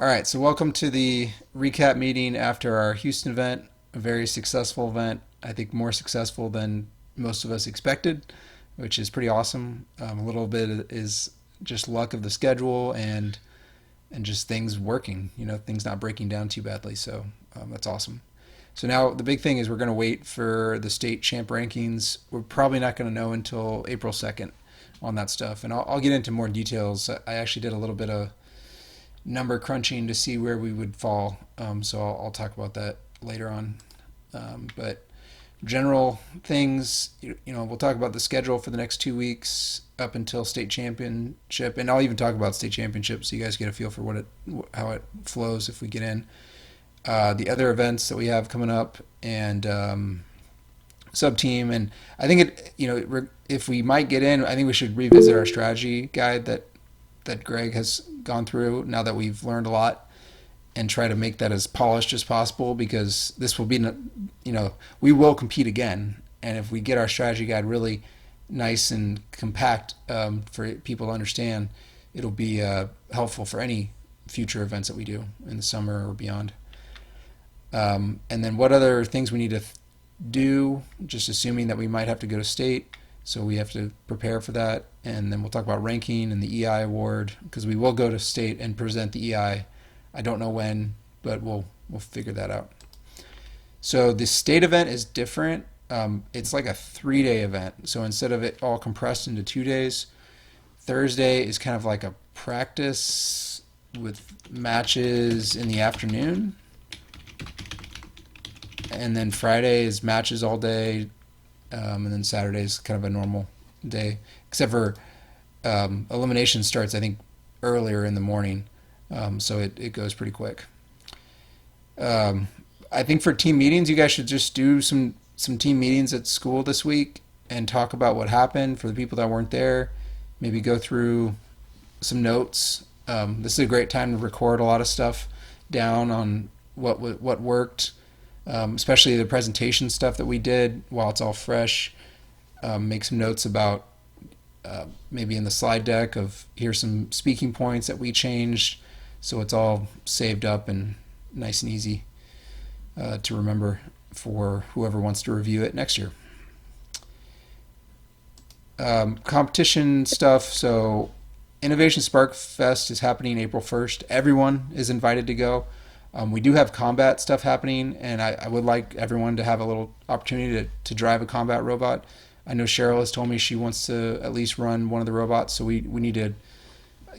All right, so welcome to the recap meeting after our Houston event, a very successful event. I think more successful than most of us expected, which is pretty awesome. A little bit is just luck of the schedule and just things working, things not breaking down too badly. So that's awesome. So now the big thing is we're going to wait for the state champ rankings. We're probably not going to know until April 2nd on that stuff. And I'll get into more details. I actually did a little bit of number crunching to see where we would fall. So I'll talk about that later on. But general things, we'll talk about the schedule for the next 2 weeks up until state championship, and I'll even talk about state championship so you guys get a feel for how it flows if we get in. The other events that we have coming up and sub team, and I think if we might get in, I think we should revisit our strategy guide that Greg has gone through now that we've learned a lot and try to make that as polished as possible because this will be, we will compete again. And if we get our strategy guide really nice and compact for people to understand, it'll be helpful for any future events that we do in the summer or beyond. And then what other things we need to do, just assuming that we might have to go to state. So we have to prepare for that. And then we'll talk about ranking and the EI award because we will go to state and present the EI. I don't know when, but we'll figure that out. So the state event is different. It's like a 3-day event. So instead of it all compressed into 2 days, Thursday is kind of like a practice with matches in the afternoon. And then Friday is matches all day. And then Saturday is kind of a normal day, except for elimination starts, I think, earlier in the morning. So it goes pretty quick. I think for team meetings, you guys should just do some team meetings at school this week and talk about what happened for the people that weren't there. Maybe go through some notes. This is a great time to record a lot of stuff down on what worked, especially the presentation stuff that we did while it's all fresh. Make some notes about maybe in the slide deck of here's some speaking points that we changed, so it's all saved up and nice and easy to remember for whoever wants to review it next year. Competition stuff. So Innovation Spark Fest is happening April 1st. Everyone is invited to go. We do have combat stuff happening, and I would like everyone to have a little opportunity to drive a combat robot. I know Cheryl has told me she wants to at least run one of the robots, so we need to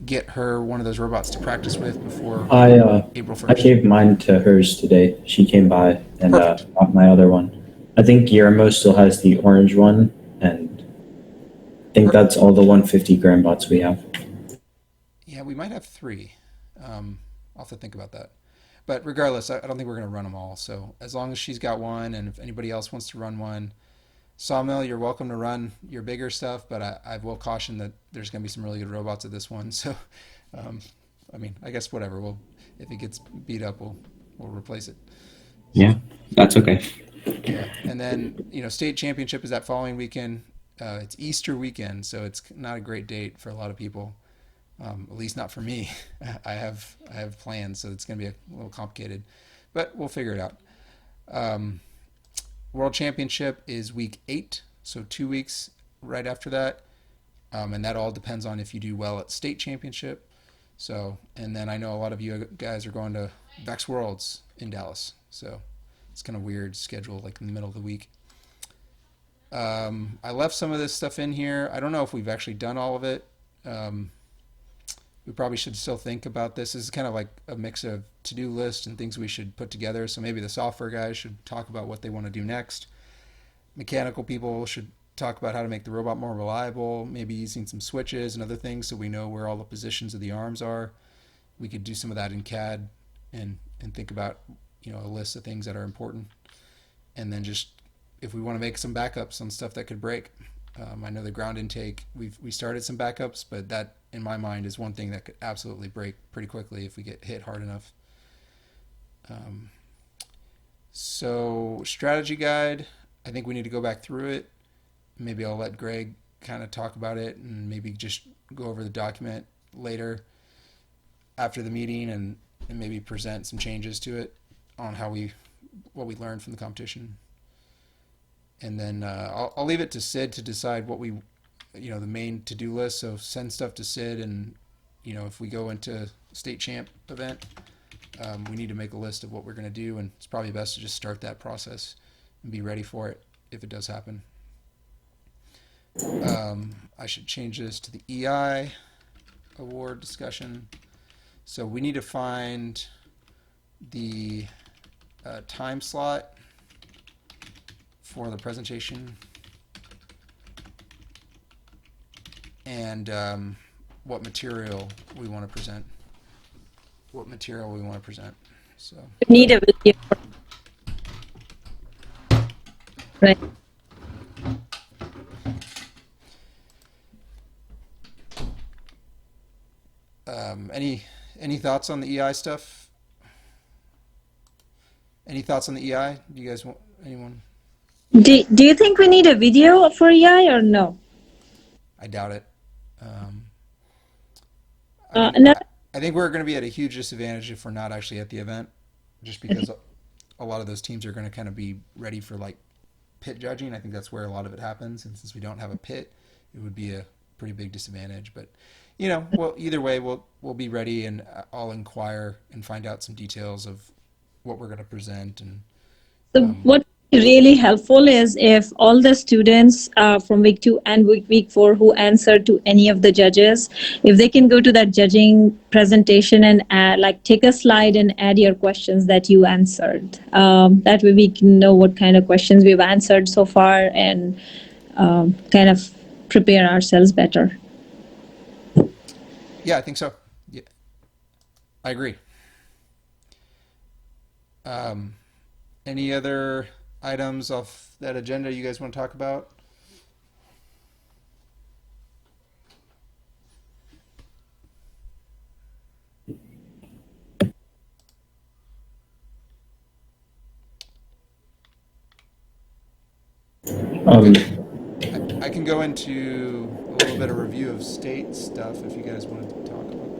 get her one of those robots to practice with before April I 1st. gave mine to hers today. She came by and Perfect. got my other one. I think Guillermo still has the orange one, and I think that's all the 150 gram bots we have. Yeah, we might have 3. I'll have to think about that. But regardless, I don't think we're going to run them all. So as long as she's got one, and if anybody else wants to run one, Sawmill, you're welcome to run your bigger stuff, but I will caution that there's going to be some really good robots at this one. So, I guess whatever. If it gets beat up, we'll replace it. Yeah, that's okay. Yeah, and then state championship is that following weekend. It's Easter weekend, so it's not a great date for a lot of people. At least not for me. I have plans, so it's going to be a little complicated, but we'll figure it out. World Championship is week 8, so 2 weeks right after that, and that all depends on if you do well at state championship. So, and then I know a lot of you guys are going to Vex Worlds in Dallas, so it's kind of weird schedule, like in the middle of the week. I left some of this stuff in here. I don't know if we've actually done all of it. We probably should still think about this. This is kind of like a mix of to-do lists and things we should put together. So maybe the software guys should talk about what they want to do next. Mechanical people should talk about how to make the robot more reliable, maybe using some switches and other things so we know where all the positions of the arms are. We could do some of that in CAD and think about a list of things that are important. And then just if we want to make some backups on stuff that could break. I know the ground intake, we started some backups, but that, in my mind, is one thing that could absolutely break pretty quickly if we get hit hard enough. So strategy guide, I think we need to go back through it. Maybe I'll let Greg kind of talk about it and maybe just go over the document later after the meeting and and maybe present some changes to it on how we what we learned from the competition. And then I'll leave it to Sid to decide what we, the main to-do list. So send stuff to Sid, and if we go into state champ event, we need to make a list of what we're going to do, and it's probably best to just start that process and be ready for it if it does happen. I should change this to the EI award discussion. So we need to find the time slot for the presentation, and what material we want to present. So Need a video, right? any thoughts on the EI stuff? Any thoughts on the EI? Do you guys want anyone? Do you think we need a video for EI or no? I doubt it. Another, I think we're going to be at a huge disadvantage if we're not actually at the event, just because a lot of those teams are going to kind of be ready for like pit judging. I think that's where a lot of it happens, and since we don't have a pit, it would be a pretty big disadvantage. But well, either way, we'll be ready, and I'll inquire and find out some details of what we're going to present. And so what would be really helpful is if all the students from week 2 and week 4 who answered to any of the judges, if they can go to that judging presentation and take a slide and add your questions that you answered. That way we can know what kind of questions we've answered so far and kind of prepare ourselves better. yeah, I think so. Yeah, I agree. Any other items off that agenda you guys want to talk about? Um, I can go into a little bit of review of state stuff if you guys want to talk about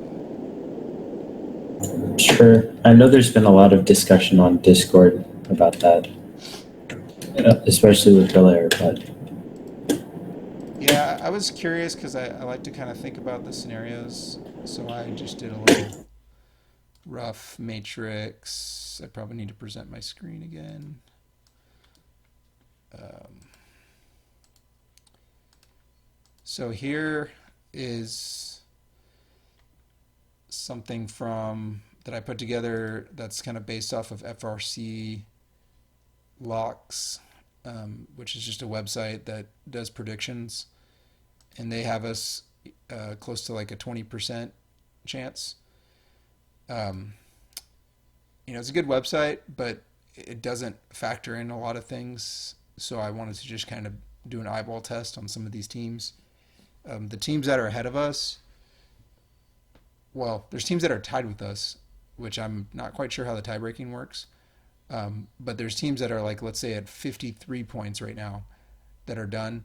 sure. I know there's been a lot of discussion on Discord about that, especially with Belair, but that. Yeah, I was curious because I like to kind of think about the scenarios, so I just did a little rough matrix. I probably need to present my screen again. So here is something from that I put together that's kind of based off of FRC locks, which is just a website that does predictions, and they have us close to like a 20% chance. Um, it's a good website, but it doesn't factor in a lot of things. So I wanted to just kind of do an eyeball test on some of these teams. The teams that are ahead of us, well, there's teams that are tied with us, which I'm not quite sure how the tie breaking works. But there's teams that are like, let's say at 53 points right now that are done.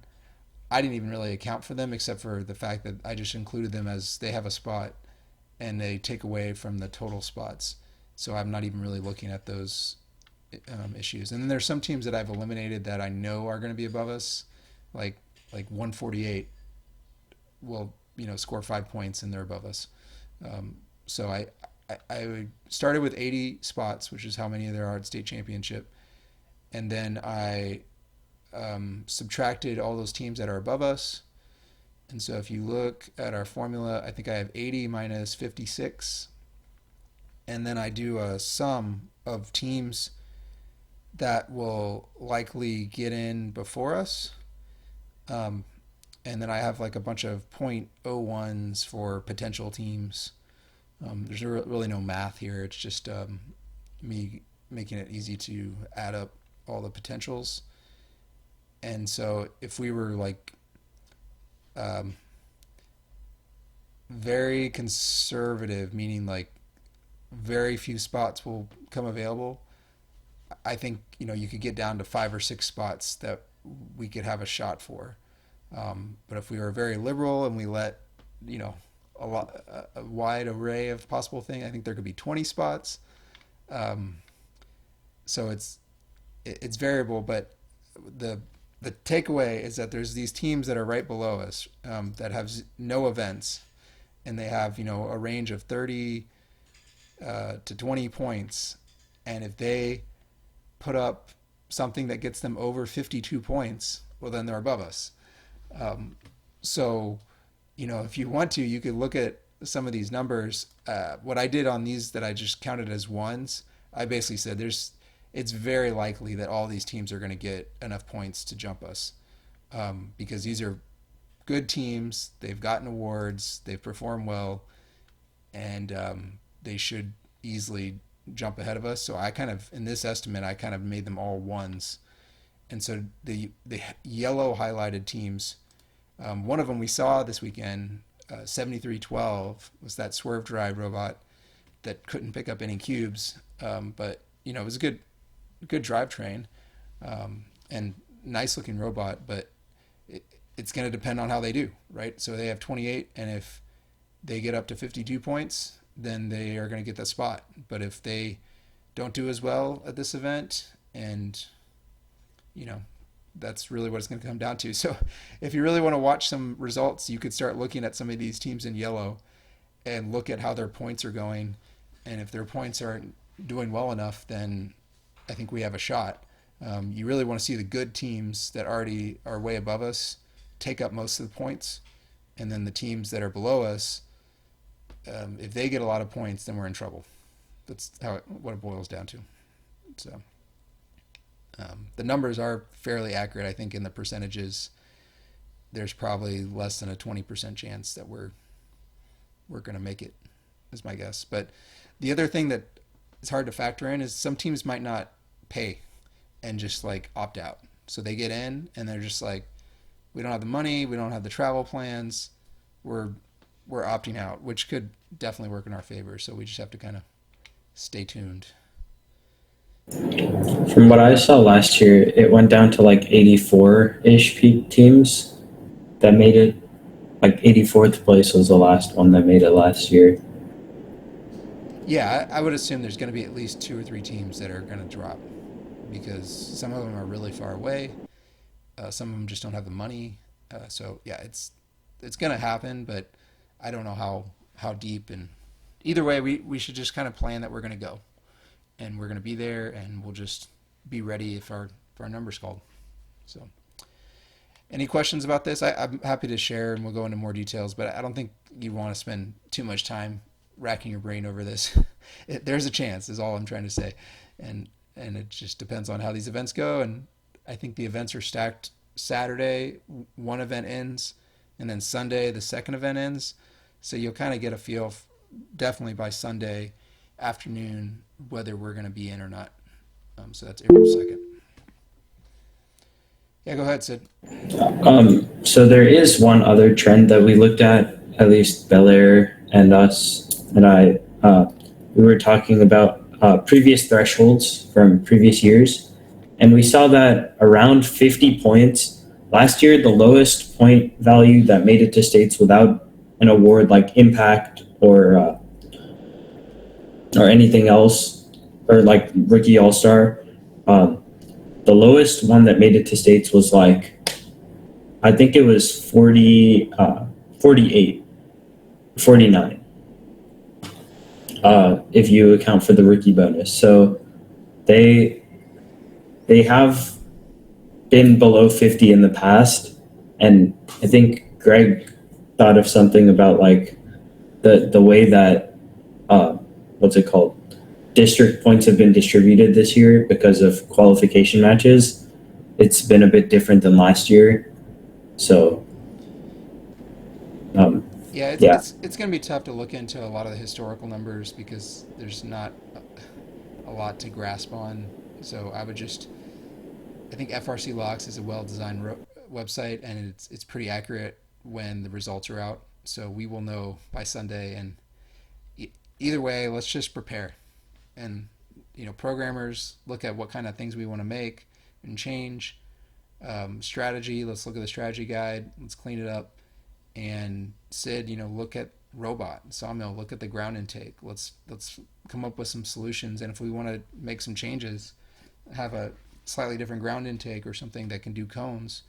I didn't even really account for them except for the fact that I just included them as they have a spot and they take away from the total spots. So I'm not even really looking at those issues. And then there's some teams that I've eliminated that I know are going to be above us, like 148 will score 5 points and they're above us. So I started with 80 spots, which is how many there are at state championship, and then I subtracted all those teams that are above us. And so if you look at our formula, I think I have 80 minus 56, and then I do a sum of teams that will likely get in before us. And then I have like a bunch of .01s for potential teams. There's really no math here. It's just me making it easy to add up all the potentials. And so if we were like very conservative, meaning like very few spots will come available, I think you could get down to 5 or 6 spots that we could have a shot for. But if we were very liberal and we let a wide array of possible things. I think there could be 20 spots. Um, so it's variable, but the the takeaway is that there's these teams that are right below us that have no events, and they have a range of 30 to 20 points, and if they put up something that gets them over 52 points, well then they're above us. Um, so if you want to, you could look at some of these numbers. What I did on these that I just counted as ones, I basically said it's very likely that all these teams are going to get enough points to jump us because these are good teams. They've gotten awards. They've performed well, and they should easily jump ahead of us. So I kind of, in this estimate, I kind of made them all ones. And so the yellow highlighted teams, one of them we saw this weekend, 7312, was that swerve drive robot that couldn't pick up any cubes, but it was a good drivetrain and nice looking robot, but it's going to depend on how they do, right? So they have 28, and if they get up to 52 points, then they are going to get that spot. But if they don't do as well at this event, and that's really what it's going to come down to. So if you really want to watch some results, you could start looking at some of these teams in yellow and look at how their points are going. And if their points aren't doing well enough, then I think we have a shot. You really want to see the good teams that already are way above us take up most of the points. And then the teams that are below us, if they get a lot of points, then we're in trouble. That's what it boils down to. So the numbers are fairly accurate. I think in the percentages, there's probably less than a 20% chance that we're going to make it, is my guess. But the other thing that is hard to factor in is some teams might not pay and just like opt out. So they get in and they're just like, we don't have the money, we don't have the travel plans, we're opting out, which could definitely work in our favor. So we just have to kind of stay tuned. From what I saw last year, it went down to like 84-ish teams that made it. Like 84th place was the last one that made it last year. Yeah, I would assume there's going to be at least 2 or 3 teams that are going to drop because some of them are really far away. Some of them just don't have the money. So yeah, it's going to happen, but I don't know how deep. And either way, we should just kind of plan that we're going to go, and we're going to be there, and we'll just be ready if our number's called. So, any questions about this? I'm happy to share, and we'll go into more details. But I don't think you want to spend too much time racking your brain over this. There's a chance, is all I'm trying to say, and it just depends on how these events go. And I think the events are stacked. Saturday, one event ends, and then Sunday, the second event ends. So you'll kind of get a feel, definitely by Sunday afternoon, whether we're going to be in or not. So that's April 2nd. Yeah, go ahead, Sid. So there is one other trend that we looked at least Bel Air and us and I, we were talking about previous thresholds from previous years, and we saw that around 50 points last year, the lowest point value that made it to states without an award like Impact or anything else, or like Rookie All Star. The lowest one that made it to states was like, I think it was 48, 49. If you account for the rookie bonus. So they have been below 50 in the past. And I think Greg thought of something about like the way that, what's it called? District points have been distributed this year because of qualification matches. It's been a bit different than last year. So, it's going to be tough to look into a lot of the historical numbers because there's not a lot to grasp on. So I think FRC Locks is a well-designed website, and it's pretty accurate when the results are out. So we will know by Sunday, and either way, let's just prepare. And programmers look at what kind of things we want to make and change. Strategy, let's look at the strategy guide, let's clean it up. And Sid, look at robot sawmill, look at the ground intake. Let's come up with some solutions, and if we want to make some changes, have a slightly different ground intake or something that can do cones.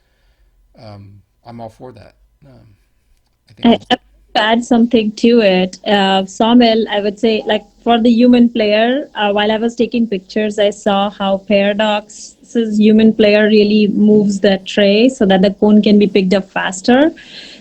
I'm all for that. I think I add something to it. Sawmill, I would say, like for the human player, while I was taking pictures, I saw how Paradox's human player really moves the tray so that the cone can be picked up faster.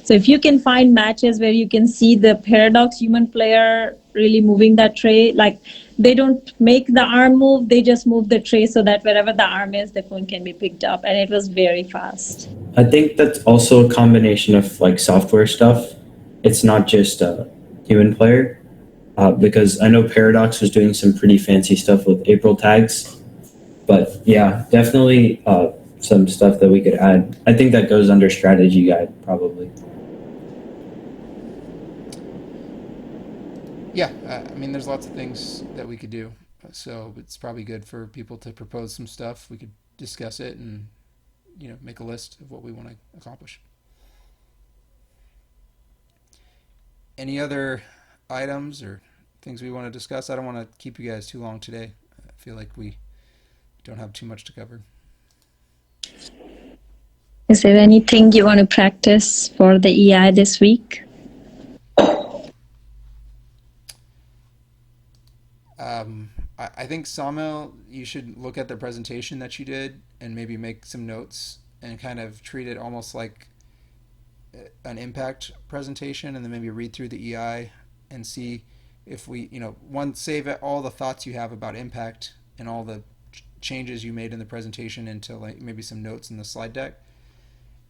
So if you can find matches where you can see the Paradox human player really moving that tray, like they don't make the arm move, they just move the tray so that wherever the arm is, the cone can be picked up, and it was very fast. I think that's also a combination of like software stuff. It's not just a human player, because I know Paradox was doing some pretty fancy stuff with April tags. But yeah, definitely some stuff that we could add. I think that goes under strategy guide probably. Yeah, I mean, there's lots of things that we could do. So it's probably good for people to propose some stuff. We could discuss it and make a list of what we want to accomplish. Any other items or things we want to discuss? I don't want to keep you guys too long today. I feel like we don't have too much to cover. Is there anything you want to practice for the EI this week? I think Sawmill, you should look at the presentation that you did and maybe make some notes and kind of treat it almost like an impact presentation, and then maybe read through the EI and see if we, one, save all the thoughts you have about impact and all the changes you made in the presentation into like maybe some notes in the slide deck,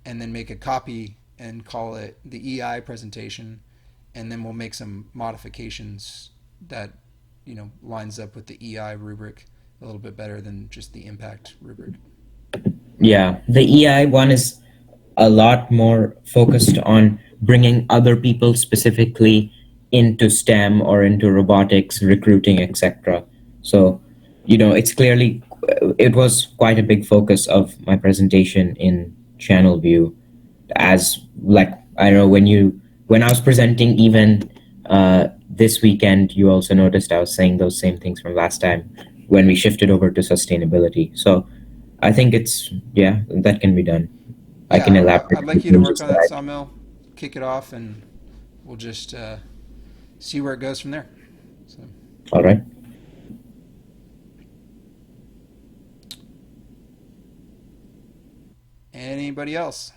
and then make a copy and call it the EI presentation, and then we'll make some modifications that lines up with the EI rubric a little bit better than just the impact rubric. Yeah, the EI one is a lot more focused on bringing other people specifically into STEM or into robotics, recruiting, etc. So, it's clearly, it was quite a big focus of my presentation in channel view. As like, I don't know, when I was presenting even this weekend, you also noticed I was saying those same things from last time when we shifted over to sustainability. So I think that can be done. I can elaborate. I'd like you to work on that, Sawmill, kick it off, and we'll just see where it goes from there. So. All right. Anybody else?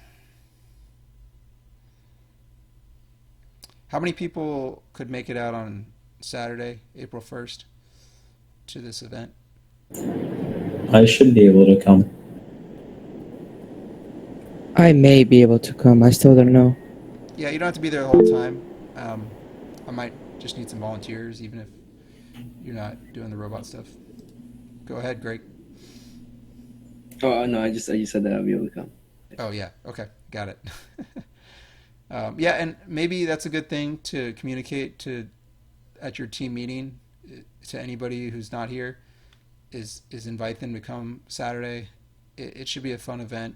How many people could make it out on Saturday, April 1st, to this event? I should be able to come. I may be able to come. I still don't know. Yeah, you don't have to be there the whole time. I might just need some volunteers, even if you're not doing the robot stuff. Go ahead, Greg. Oh no, I just said that I'll be able to come. Oh yeah, okay, got it. Yeah, and maybe that's a good thing to communicate at your team meeting to anybody who's not here. Is invite them to come Saturday. It should be a fun event,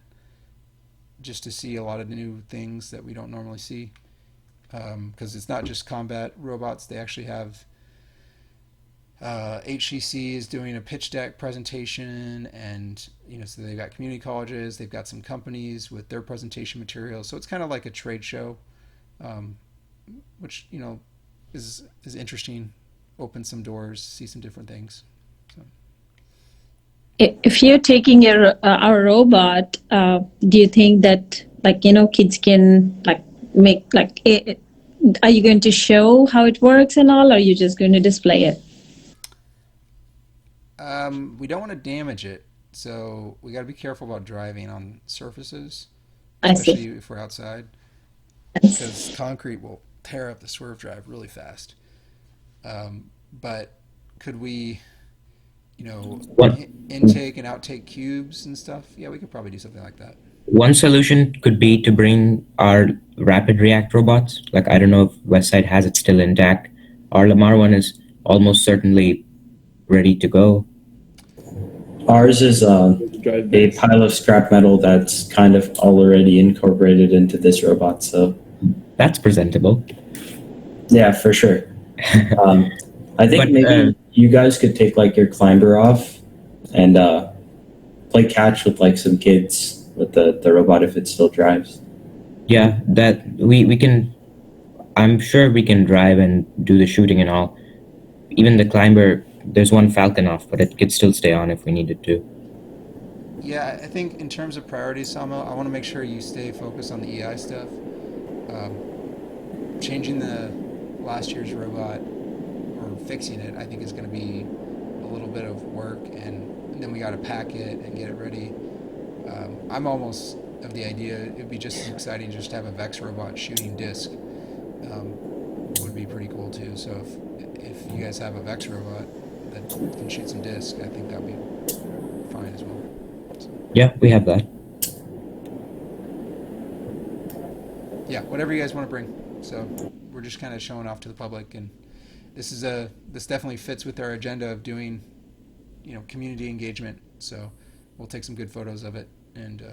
just to see a lot of new things that we don't normally see. Because it's not just combat robots. They actually have HCC is doing a pitch deck presentation, and so they've got community colleges, they've got some companies with their presentation materials. So it's kind of like a trade show, which is interesting. Open some doors, see some different things. So. If you're taking our robot, do you think that kids can make are you going to show how it works and all, or are you just going to display it? We don't want to damage it, so we got to be careful about driving on surfaces, I see. especially if we're outside, because concrete will tear up the swerve drive really fast. But could we, intake and outtake cubes and stuff? Yeah, we could probably do something like that. One solution could be to bring our rapid react robots. Like, I don't know if Westside has it still intact. Our Lamar one is almost certainly ready to go. Ours is a pile of scrap metal that's kind of already incorporated into this robot, so that's presentable. Yeah, for sure. Um, I think But maybe you guys could take like your climber off and play catch with like some kids with the robot if it still drives. yeah, that we can. I'm sure we can drive and do the shooting and all. Even the climber, there's one falcon off, but it could still stay on if we needed to. Yeah, I think in terms of priorities, Samo, I want to make sure you stay focused on the EI stuff. Um, Changing the last year's robot or fixing it, I think is going to be a little bit of work, and then we got to pack it and get it ready. I'm almost of the idea it'd be just as exciting just to have a Vex robot shooting disc. Would be pretty cool too. So if you guys have a Vex robot that can shoot some disc, I think that'd be fine as well. So, Yeah, we have that. yeah, whatever you guys want to bring. So we're just kind of showing off to the public, and this definitely fits with our agenda of doing, community engagement. So we'll take some good photos of it and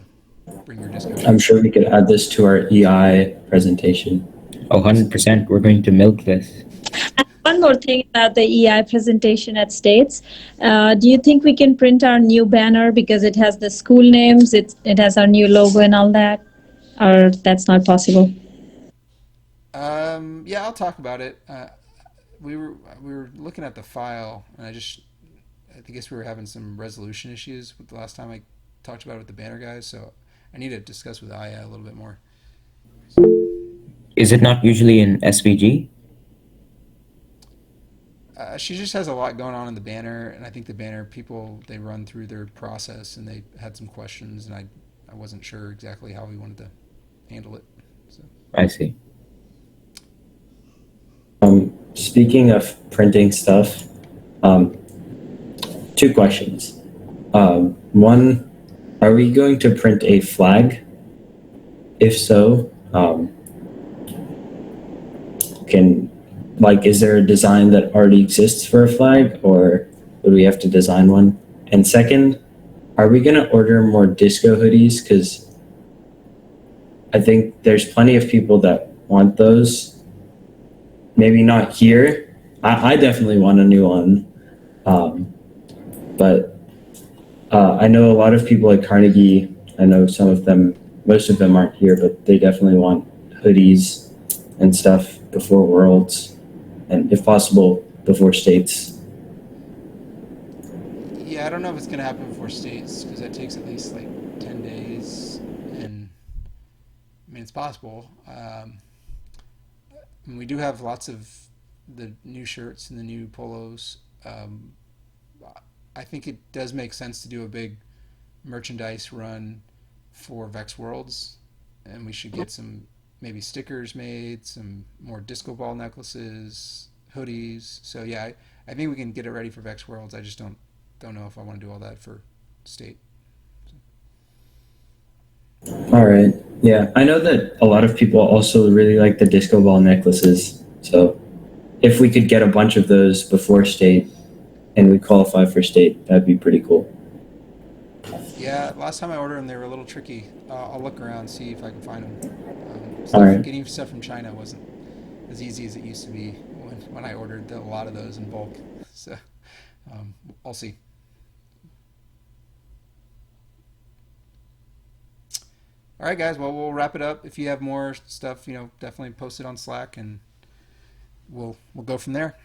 bring your disc I'm over. sure we could add this to our EI presentation. Oh, 100%. We're going to milk this. One more thing about the EI presentation at States. Do you think we can print our new banner because it has the school names, it has our new logo and all that? Or that's not possible? Yeah, I'll talk about it. We were looking at the file, and I guess we were having some resolution issues with the last time I talked about it with the banner guys. So I need to discuss with Aya a little bit more. Is it not usually in SVG? She just has a lot going on in the banner, and I think the banner people they run through their process, and they had some questions, and I wasn't sure exactly how we wanted to handle it. So I see. Speaking of printing stuff, um, two questions. One, are we going to print a flag? If so, can is there a design that already exists for a flag, or would we have to design one? And second, are we going to order more disco hoodies? Because I think there's plenty of people that want those. Maybe not here. I definitely want a new one. But I know a lot of people at Carnegie. I know some of them, most of them aren't here, but they definitely want hoodies and stuff before Worlds, and if possible, before States. yeah, I don't know if it's gonna happen before states because that takes at least like 10 days, and I mean it's possible. And we do have lots of the new shirts and the new polos. Um, I think it does make sense to do a big merchandise run for Vex Worlds, and we should get some maybe stickers made, some more disco ball necklaces, hoodies. So yeah, I think we can get it ready for Vex Worlds. I just don't know if I want to do all that for state. All right. Yeah, I know that a lot of people also really like the disco ball necklaces. So if we could get a bunch of those before State and we qualify for State, that'd be pretty cool. Yeah, last time I ordered them, they were a little tricky. I'll look around see if I can find them. All right. Getting stuff from China wasn't as easy as it used to be when I ordered a lot of those in bulk. So I'll see. All right, guys. Well, we'll wrap it up. If you have more stuff, definitely post it on Slack, and we'll go from there.